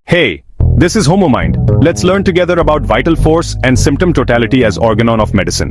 Hey, this is Homo Mind. Let's learn together about vital force and symptom totality as organon of medicine.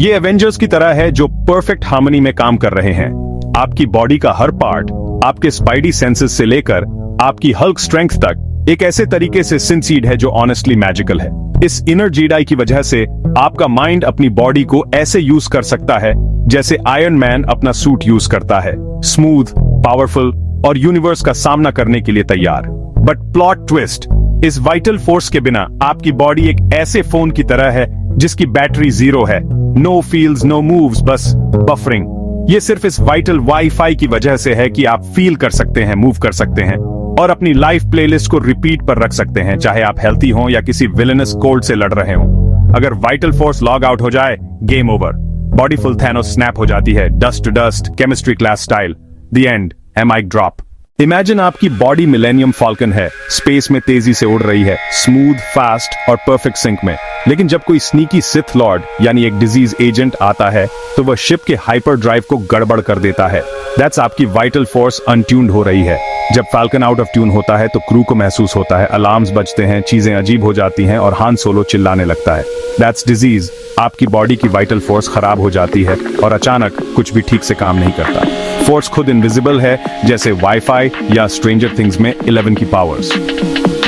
ये Avengers की तरह है जो perfect harmony में काम कर रहे हैं। आपकी बॉडी का हर पार्ट, आपके स्पाइडी सेंसेस से लेकर आपकी हल्क स्ट्रेंथ तक एक ऐसे तरीके से सिंसीड है जो ऑनेस्टली मैजिकल है। इस इनर जीडाई की वजह से आपका माइंड अपनी बॉडी को ऐसे यूज कर सकता है जैसे आयरन मैन अपना सूट यूज करता है, स्मूथ, पावरफुल और यूनिवर्स का सामना करने के लिए तैयार। बट प्लॉट ट्विस्ट, इस वाइटल फोर्स के बिना आपकी बॉडी एक ऐसे फोन की तरह है जिसकी बैटरी जीरो है। नो फील्स, नो मूव्स, बस बफरिंग। ये सिर्फ इस वाइटल वाईफाई की वजह से है कि आप फील कर सकते हैं, मूव कर सकते हैं और अपनी लाइफ प्लेलिस्ट को रिपीट पर रख सकते हैं, चाहे आप हेल्थी हों या किसी विलेनस कोल्ड से लड़ रहे हों। अगर वाइटल फोर्स लॉग आउट हो जाए, game over. Body full Thanos snap हो जाती है, dust to dust, chemistry class style. The end, a mic drop. Imagine आपकी बॉडी मिलेनियम फॉल्कन है, स्पेस में तेजी से उड़ रही है, स्मूथ, फास्ट और परफेक्ट सिंक में। लेकिन जब कोई स्नीकी सिथ लॉर्ड यानी एक डिजीज एजेंट आता है तो वह शिप के हाइपर ड्राइव को गड़बड़ कर देता है। दैट्स आपकी वाइटल फोर्स अनट्यून्ड हो रही है। जब फाल्कन आउट ऑफ ट्यून होता है तो क्रू को महसूस होता है, अलार्म्स बजते हैं, चीजें अजीब हो जाती हैं और हान सोलो चिल्लाने लगता है। That's disease. आपकी बॉडी की वाइटल फोर्स खराब हो जाती है और अचानक कुछ भी ठीक से काम नहीं करता। फोर्स खुद इनविजिबल है, जैसे वाईफाई या स्ट्रेंजर थिंग्स में 11 की पावर्स।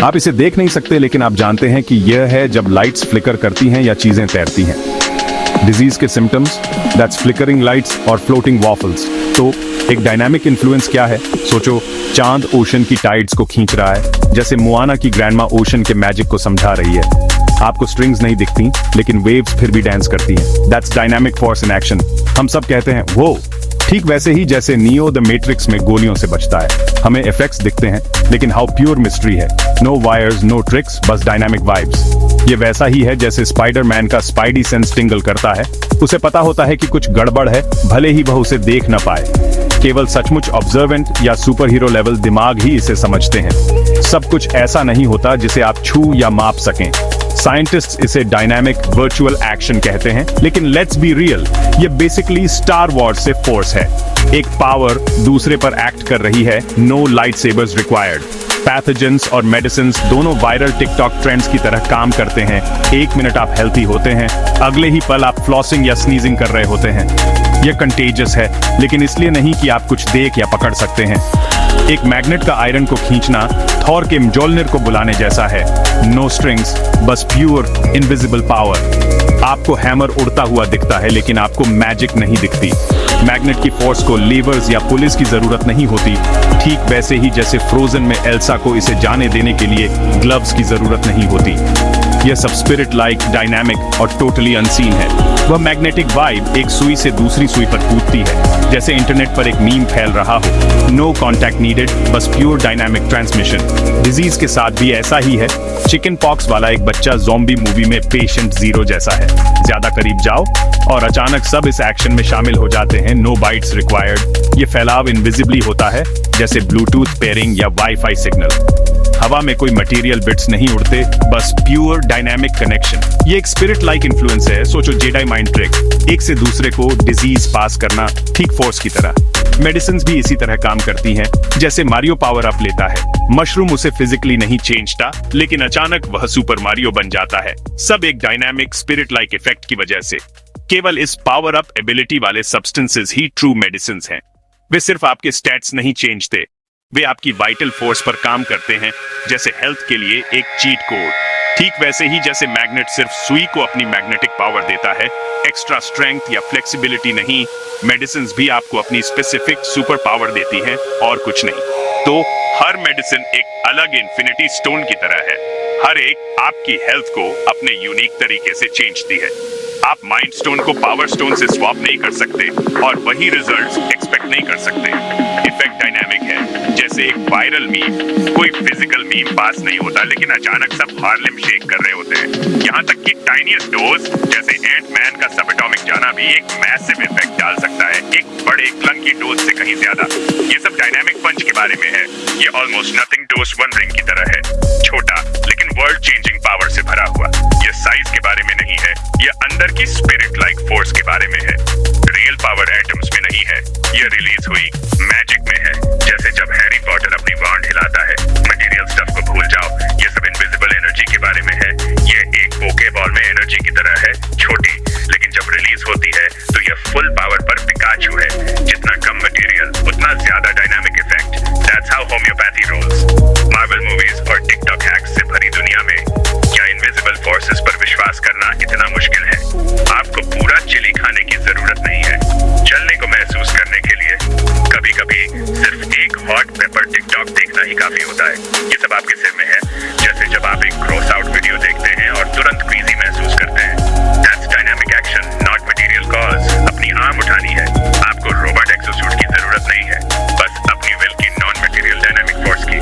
आप इसे देख नहीं सकते, लेकिन आप जानते हैं कि यह है जब लाइट्स फ्लिकर करती हैं या चीजें तैरती हैं। डिजीज के सिम्टम्स, दैट्स फ्लिकरिंग लाइट्स और फ्लोटिंग वॉफल्स। तो एक डायनामिक इन्फ्लुएंस क्या है? सोचो, चांद ओशन की टाइड्स को खींच रहा है, जैसे मुआना की ग्रैंडमा ओशन के मैजिक को समझा रही है। आपको स्ट्रिंग्स नहीं दिखती, लेकिन वेव्स फिर भी डांस करती हैं। That's dynamic force in action. हम सब कहते हैं वो, ठीक वैसे ही जैसे नियो द मैट्रिक्स में गोलियों से बचता है। हमें इफेक्ट्स दिखते हैं, लेकिन हाउ प्योर मिस्ट्री है। नो वायर्स, नो ट्रिक्स, बस डायनामिक वाइब्स। ये वैसा ही है जैसे स्पाइडरमैन का स्पाइडी सेंस टिंगल करता है। उसे पता होता है कि कुछ गड़बड़ है, भले ही वह उसे देख न पाए। केवल सचमुच ऑब्जर्वेंट या सुपर हीरो लेवल दिमाग ही इसे समझते हैं। सब कुछ ऐसा नहीं होता जिसे आप छू या माप सकें। साइंटिस्ट्स इसे डायनामिक वर्चुअल एक्शन कहते हैं, लेकिन लेट्स बी रियल, ये बेसिकली स्टार वॉर्स से फोर्स है। एक पावर दूसरे पर एक्ट कर रही है, no light sabers required. Pathogens और मेडिसिन दोनों वायरल टिकटॉक ट्रेंड्स की तरह काम करते हैं। एक मिनट आप हेल्थी होते हैं, अगले ही पल आप फ्लॉसिंग या स्नीजिंग कर रहे होते हैं। यह कंटेजियस है, लेकिन इसलिए नहीं कि आप कुछ देख या पकड़ सकते हैं। एक मैग्नेट का आयरन को खींचना थॉर के म्जोल्निर को बुलाने जैसा है। नो स्ट्रिंग्स, बस प्योर इनविजिबल पावर। आपको हैमर उड़ता हुआ दिखता है, लेकिन आपको मैजिक नहीं दिखती। मैग्नेट की फोर्स को लीवर्स या पुलिस की जरूरत नहीं होती, ठीक वैसे ही जैसे फ्रोजन में एल्सा को इसे जाने देने के लिए ग्लव्स की जरूरत नहीं होती। यह सब स्पिरिट लाइक, डायनामिक और टोटली अनसीन है। वह मैग्नेटिक वाइब एक सुई से दूसरी सुई पर कूदती है, जैसे इंटरनेट पर एक मीम फैल रहा हो। नो कॉन्टैक्ट नीडेड, बस प्योर डायनामिक ट्रांसमिशन। डिजीज के साथ भी ऐसा ही है। चिकन पॉक्स वाला एक बच्चा ज़ॉम्बी मूवी में पेशेंट जीरो जैसा है। ज्यादा करीब जाओ और अचानक सब इस एक्शन में शामिल हो जाते हैं। No bites required. ये फैलाव इनविजिबली होता है, जैसे ब्लूटूथ पेयरिंग या वाईफाई सिग्नल। हवा में कोई मटेरियल बिट्स नहीं उड़ते, बस प्योर डायनामिक कनेक्शन। ये एक स्पिरिट लाइक इन्फ्लुएंस है। सोचो, जेडाई माइंड ट्रिक, एक से दूसरे को डिजीज पास करना, ठीक फोर्स की तरह। मेडिसिन भी इसी तरह काम करती हैं, जैसे मारियो पावर अप लेता है। मशरूम उसे फिजिकली नहीं चेंजता, लेकिन अचानक वह सुपर मारियो बन जाता है। सब एक डायनामिक स्पिरिट लाइक इफेक्ट की वजह से। केवल इस पावर अप एबिलिटी वाले सब्सटेंसेस ही ट्रू मेडिसिन हैं। वे सिर्फ आपके स्टैट्स नहीं चेंजते, वे आपकी वाइटल फोर्स पर काम करते हैं, जैसे हेल्थ के लिए एक चीट कोड। ठीक वैसे ही जैसे मैग्नेट सिर्फ सुई को अपनी मैग्नेटिक पावर देता है, एक्स्ट्रा स्ट्रेंथ या फ्लेक्सिबिलिटी नहीं, मेडिसिन भी आपको अपनी स्पेसिफिक सुपर पावर देती हैं और कुछ नहीं। तो हर मेडिसिन एक अलग इन्फिनिटी स्टोन की तरह है। हर एक आपकी हेल्थ को अपने यूनिक तरीके से चेंजती है। आप माइंड स्टोन को पावर स्टोन से स्वैप नहीं कर सकते और वही रिजल्ट्स एक्सपेक्ट नहीं कर सकते। इफेक्ट डायनामिक है, जैसे एक वायरल मीम। कोई फिजिकल मीम पास नहीं होता, लेकिन अचानक सब हार्लेम शेक कर रहे होते हैं। यहाँ तक कि टाइनीएस्ट डोज जैसे एंट मैन का सब एटॉमिक जाना भी एक मैसिव इफेक्ट डाल सकता है, एक बड़े क्लंकी डोज से कहीं ज्यादा। ये सब डायनामिक पंच के बारे में है। ये almost nothing dose one ring की तरह है, छोटा लेकिन वर्ल्ड चेंजिंग पावर से भरा हुआ। ये साइज के बारे में नहीं है, ये अंदर की स्पिरिट लाइक फोर्स के बारे में है। रियल पावर एटम्स में नहीं है, ये रिलीज हुई मैजिक में है। सिर्फ एक हॉट पेपर टिकटॉक देखना ही काफी होता है। ये सब आपके सिर में है, जैसे जब आप एक क्रॉस आउट वीडियो देखते हैं और तुरंत क्वीजी महसूस करते हैं। That's dynamic action, not material cause. अपनी आर्म उठानी है, आपको रोबोट एक्सोसूट की जरूरत नहीं है, बस अपनी विल की नॉन मटेरियल डायनामिक फोर्स की।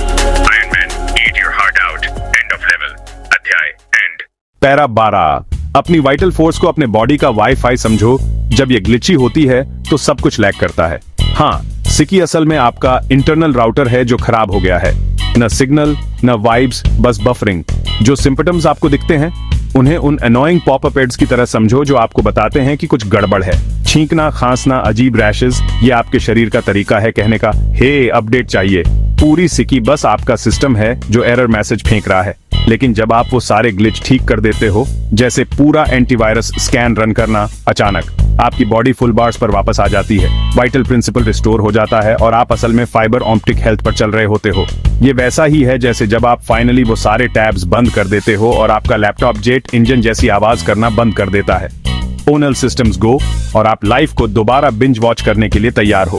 Iron man, eat your heart out. End of level. अध्याय एंड। पैरा 12। अपनी वाइटल फोर्स को अपने बॉडी का वाईफाई समझो। जब ये ग्लिची होती है तो सब कुछ लैग करता है। हाँ, सिकी असल में आपका इंटरनल राउटर है जो खराब हो गया है। न सिग्नल, न वाइब्स, बस बफरिंग। जो सिम्पटम्स आपको दिखते हैं उन्हें उन अनोइंग पॉपअप एड्स की तरह समझो जो आपको बताते हैं कि कुछ गड़बड़ है। छींकना, खांसना, अजीब रैशेस, ये आपके शरीर का तरीका है कहने का, हे अपडेट चाहिए। पूरी सिकी बस आपका सिस्टम है जो एरर मैसेज फेंक रहा है। लेकिन जब आप वो सारे ग्लिच ठीक कर देते हो, जैसे पूरा एंटीवायरस स्कैन रन करना, अचानक आपकी बॉडी फुल बार्स पर वापस आ जाती है। वाइटल प्रिंसिपल रिस्टोर हो जाता है और आप असल में फाइबर ऑप्टिक हेल्थ पर चल रहे होते हो। ये वैसा ही है जैसे जब आप फाइनली वो सारे टैब्स बंद कर देते हो और आपका लैपटॉप जेट इंजन जैसी आवाज करना बंद कर देता है। ओनल सिस्टम्स गो और आप लाइफ को दोबारा बिंज वॉच करने के लिए तैयार हो।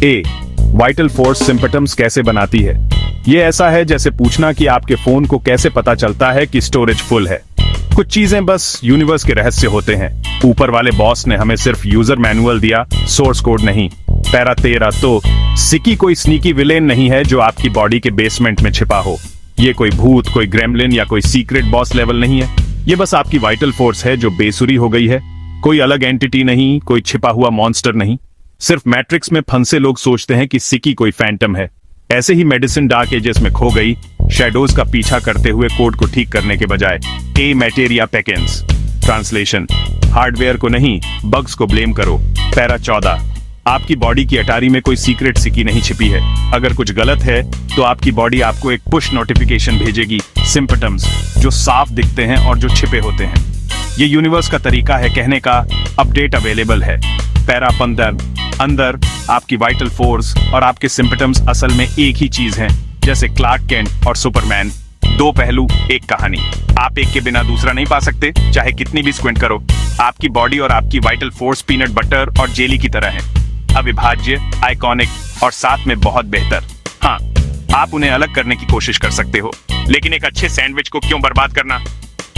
ए, वाइटल फोर्स सिम्पटम्स कैसे बनाती है? ये ऐसा है जैसे पूछना कि आपके फोन को कैसे पता चलता है कि स्टोरेज फुल है। कुछ चीजें बस यूनिवर्स के रहस्य होते हैं। ऊपर वाले बॉस ने हमें सिर्फ यूजर मैनुअल दिया, सोर्स कोड नहीं। पैरा 13। तो सिकी कोई स्नीकी विलेन नहीं है जो आपकी बॉडी के बेसमेंट में छिपा हो। ये कोई भूत, कोई ग्रेमलिन या कोई सीक्रेट बॉस लेवल नहीं है। ये बस आपकी वाइटल फोर्स है जो बेसुरी हो गई है। कोई अलग एंटिटी नहीं, कोई छिपा हुआ मॉन्स्टर नहीं। सिर्फ मैट्रिक्स में फंसे लोग सोचते हैं कि सिकी कोई फैंटम है। ऐसे ही मेडिसिन डार्क एजेस में खो गई, शैडोज का पीछा करते हुए कोड को ठीक करने के बजाय। ए मैटेरिया पेकेंस। ट्रांसलेशन, हार्डवेयर को नहीं, बग्स को ब्लेम करो। पैरा 14। आपकी बॉडी की अटारी में कोई सीक्रेट सिकी नहीं छिपी है। अगर कुछ गलत है तो आपकी बॉडी आपको एक पुश नोटिफिकेशन भेजेगी। सिम्पटम्स जो साफ दिखते हैं और जो छिपे होते हैं। ये यूनिवर्स का तरीका है कहने का, अपडेट अवेलेबल है। पैरा 15। अंदर आपकी वाइटल फोर्स और आपके सिम्पटम्स असल में एक ही चीज हैं, जैसे क्लार्क केंट और सुपरमैन। दो पहलू, एक कहानी। आप एक के बिना दूसरा नहीं पा सकते, चाहे कितनी भी स्क्विंट करो। आपकी बॉडी और आपकी वाइटल फोर्स पीनट बटर और जेली की तरह है, अविभाज्य, आइकॉनिक और साथ में बहुत बेहतर। हाँ, आप उन्हें अलग करने की कोशिश कर सकते हो, लेकिन एक अच्छे सैंडविच को क्यों बर्बाद करना?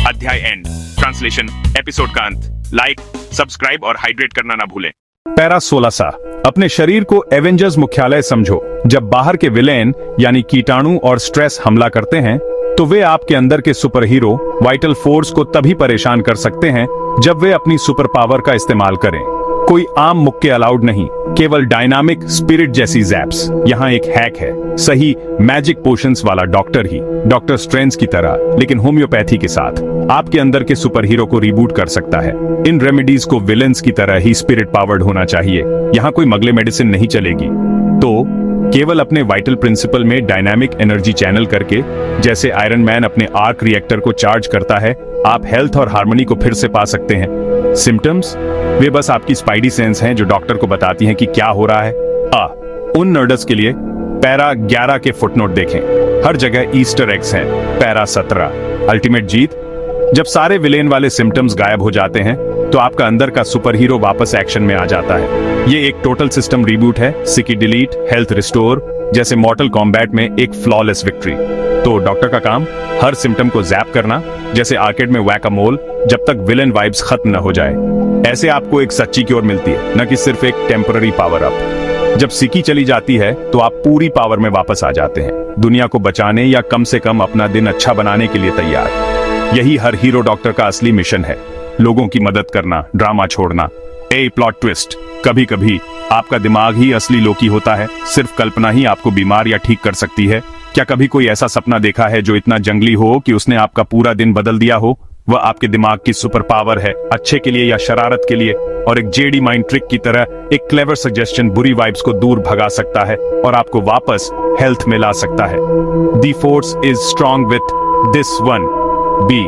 अध्याय एंड। ट्रांसलेशन, एपिसोड का अंत। लाइक, सब्सक्राइब और हाइड्रेट करना ना भूलें। पैरा 16। अपने शरीर को एवेंजर्स मुख्यालय समझो। जब बाहर के विलेन यानी कीटाणु और स्ट्रेस हमला करते हैं तो वे आपके अंदर के सुपर हीरो वाइटल फोर्स को तभी परेशान कर सकते हैं जब वे अपनी सुपर पावर का इस्तेमाल करें। कोई आम मुक्के अलाउड नहीं, केवल डायनामिक स्पिरिट जैसी जैप्स। यहाँ एक हैक है, सही मैजिक पोशंस वाला डॉक्टर ही, डॉक्टर स्ट्रेंज की तरह, लेकिन होम्योपैथी के साथ आपके अंदर के सुपर हीरो को रिबूट कर सकता है। इन रेमेडीज को विलेंस की तरह ही स्पिरिट पावर्ड होना चाहिए। यहाँ कोई मगले मेडिसिन नहीं चलेगी। तो केवल अपने वाइटल प्रिंसिपल में डायनामिक एनर्जी चैनल करके, जैसे आयरन मैन अपने आर्क रिएक्टर को चार्ज करता है, आप हेल्थ और हार्मनी को फिर से पा सकते हैं। सिम्टम्स वे बस आपकी स्पाइडी सेंस हैं जो डॉक्टर को बताती हैं कि क्या हो रहा है। उन नर्डस के लिए पैरा 11 के फुटनोट देखें। हर जगह ईस्टर एग्स हैं। पैरा 17। अल्टीमेट जीत। जब सारे विलेन वाले सिम्टम्स गायब हो जाते हैं तो आपका अंदर का सुपर हीरो वापस एक्शन में आ जाता है। ये एक टोटल सिस्टम रिबूट है, सिकी डिलीट, हेल्थ रिस्टोर, जैसे मॉर्टल कॉम्बैट में एक फ्लॉलेस विक्ट्री। तो डॉक्टर का काम हर सिम्टम को जैप करना, जैसे आर्केड में वैक-अ-मोल, जब तक विलेन वाइब्स खत्म न हो जाए। ऐसे आपको एक सच्ची क्योर मिलती है, न कि सिर्फ एक टेम्पररी पावर अप। जब सिकी चली जाती है तो आप पूरी पावर में वापस आ जाते हैं, दुनिया को बचाने या कम से कम अपना दिन अच्छा बनाने के लिए तैयार। यही हर हीरो डॉक्टर का असली मिशन है, लोगों की मदद करना, ड्रामा छोड़ना। ए प्लॉट ट्विस्ट, कभी कभी आपका दिमाग ही असली लोकी होता है। सिर्फ कल्पना ही आपको बीमार या ठीक कर सकती है। क्या कभी कोई ऐसा सपना देखा है जो इतना जंगली हो कि उसने आपका पूरा दिन बदल दिया हो? वह आपके दिमाग की सुपर पावर है, अच्छे के लिए या शरारत के लिए, और एक जेडी माइंड ट्रिक की तरह एक क्लेवर सजेशन बुरी वाइब्स को दूर भगा सकता है और आपको वापस हेल्थ में ला सकता है। The force is strong with this one be.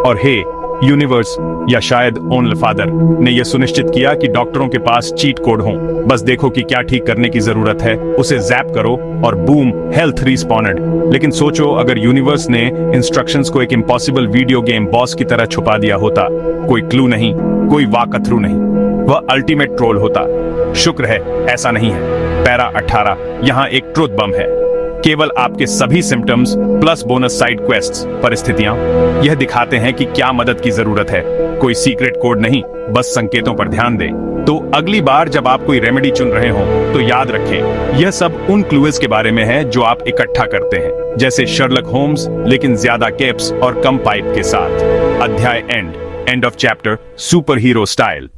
और हे यूनिवर्स, या शायद ओनल फादर ने यह सुनिश्चित किया कि डॉक्टरों के पास चीट कोड हो। बस देखो कि क्या ठीक करने की जरूरत है, उसे जैप करो और बूम, हेल्थ रिस्पॉन्डेड। लेकिन सोचो अगर यूनिवर्स ने इंस्ट्रक्शंस को एक इम्पॉसिबल वीडियो गेम बॉस की तरह छुपा दिया होता। कोई क्लू नहीं, कोई वाकथरू नहीं, वह अल्टीमेट ट्रोल होता। शुक्र है ऐसा नहीं है। पैरा 18 यहाँ एक ट्रुथ बम है। केवल आपके सभी सिम्टम्स प्लस बोनस साइड क्वेस्ट्स परिस्थितियां यह दिखाते हैं कि क्या मदद की जरूरत है। कोई सीक्रेट कोड नहीं, बस संकेतों पर ध्यान दें। तो अगली बार जब आप कोई रेमेडी चुन रहे हो तो याद रखें, यह सब उन क्लूज के बारे में है जो आप इकट्ठा करते हैं, जैसे शर्लक होम्स लेकिन ज्यादा कैप्स और कम पाइप के साथ। अध्याय end of chapter super hero style.